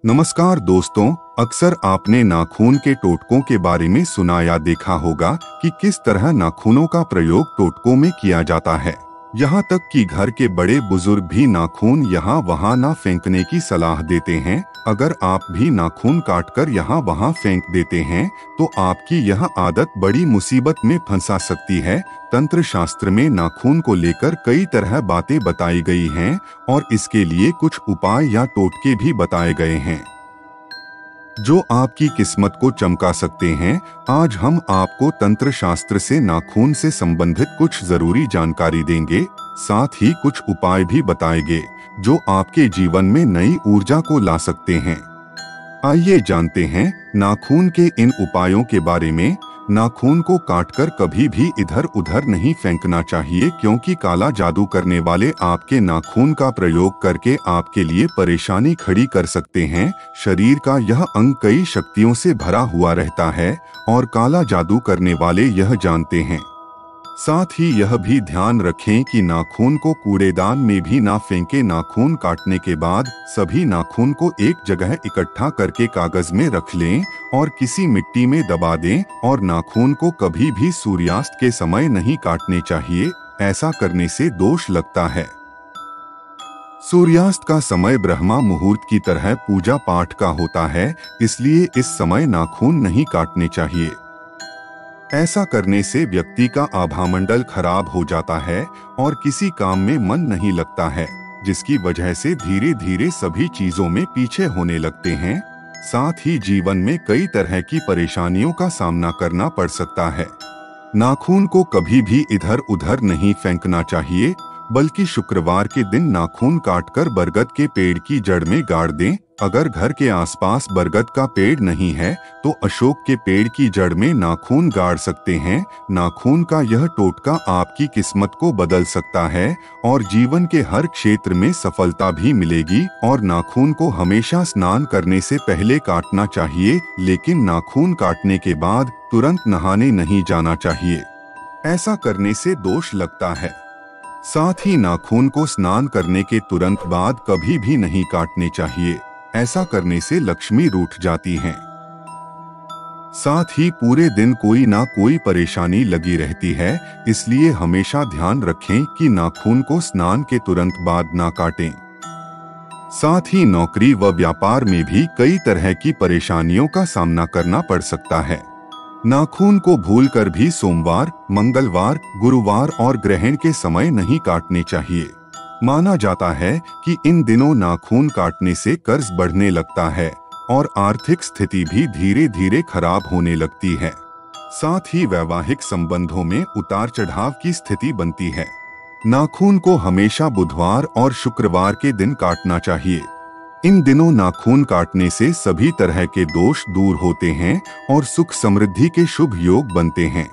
नमस्कार दोस्तों, अक्सर आपने नाखून के टोटकों के बारे में सुना या देखा होगा कि किस तरह नाखूनों का प्रयोग टोटकों में किया जाता है। यहाँ तक कि घर के बड़े बुजुर्ग भी नाखून यहाँ वहाँ ना फेंकने की सलाह देते हैं। अगर आप भी नाखून काटकर यहाँ वहाँ फेंक देते हैं तो आपकी यह आदत बड़ी मुसीबत में फंसा सकती है। तंत्र शास्त्र में नाखून को लेकर कई तरह बातें बताई गई हैं और इसके लिए कुछ उपाय या टोटके भी बताए गए हैं जो आपकी किस्मत को चमका सकते हैं। आज हम आपको तंत्र शास्त्र से नाखून से संबंधित कुछ जरूरी जानकारी देंगे, साथ ही कुछ उपाय भी बताएंगे जो आपके जीवन में नई ऊर्जा को ला सकते हैं। आइए जानते हैं नाखून के इन उपायों के बारे में। नाखून को काटकर कभी भी इधर उधर नहीं फेंकना चाहिए, क्योंकि काला जादू करने वाले आपके नाखून का प्रयोग करके आपके लिए परेशानी खड़ी कर सकते हैं। शरीर का यह अंग कई शक्तियों से भरा हुआ रहता है और काला जादू करने वाले यह जानते हैं। साथ ही यह भी ध्यान रखें कि नाखून को कूड़ेदान में भी ना फेंकें। नाखून काटने के बाद सभी नाखून को एक जगह इकट्ठा करके कागज में रख लें और किसी मिट्टी में दबा दें। और नाखून को कभी भी सूर्यास्त के समय नहीं काटने चाहिए, ऐसा करने से दोष लगता है। सूर्यास्त का समय ब्रह्मा मुहूर्त की तरह पूजा पाठ का होता है, इसलिए इस समय नाखून नहीं काटने चाहिए। ऐसा करने से व्यक्ति का आभामंडल खराब हो जाता है और किसी काम में मन नहीं लगता है, जिसकी वजह से धीरे धीरे सभी चीजों में पीछे होने लगते हैं। साथ ही जीवन में कई तरह की परेशानियों का सामना करना पड़ सकता है। नाखून को कभी भी इधर उधर नहीं फेंकना चाहिए, बल्कि शुक्रवार के दिन नाखून काटकर बरगद के पेड़ की जड़ में गाड़ दें। अगर घर के आसपास बरगद का पेड़ नहीं है तो अशोक के पेड़ की जड़ में नाखून गाड़ सकते हैं। नाखून का यह टोटका आपकी किस्मत को बदल सकता है और जीवन के हर क्षेत्र में सफलता भी मिलेगी। और नाखून को हमेशा स्नान करने से पहले काटना चाहिए, लेकिन नाखून काटने के बाद तुरंत नहाने नहीं जाना चाहिए, ऐसा करने से दोष लगता है। साथ ही नाखून को स्नान करने के तुरंत बाद कभी भी नहीं काटने चाहिए, ऐसा करने से लक्ष्मी रूठ जाती हैं। साथ ही पूरे दिन कोई ना कोई परेशानी लगी रहती है, इसलिए हमेशा ध्यान रखें कि नाखून को स्नान के तुरंत बाद ना काटें। साथ ही नौकरी व व्यापार में भी कई तरह की परेशानियों का सामना करना पड़ सकता है। नाखून को भूलकर भी सोमवार, मंगलवार, गुरुवार और ग्रहण के समय नहीं काटने चाहिए। माना जाता है कि इन दिनों नाखून काटने से कर्ज बढ़ने लगता है और आर्थिक स्थिति भी धीरे धीरे खराब होने लगती है। साथ ही वैवाहिक संबंधों में उतार चढ़ाव की स्थिति बनती है। नाखून को हमेशा बुधवार और शुक्रवार के दिन काटना चाहिए। इन दिनों नाखून काटने से सभी तरह के दोष दूर होते हैं और सुख समृद्धि के शुभ योग बनते हैं।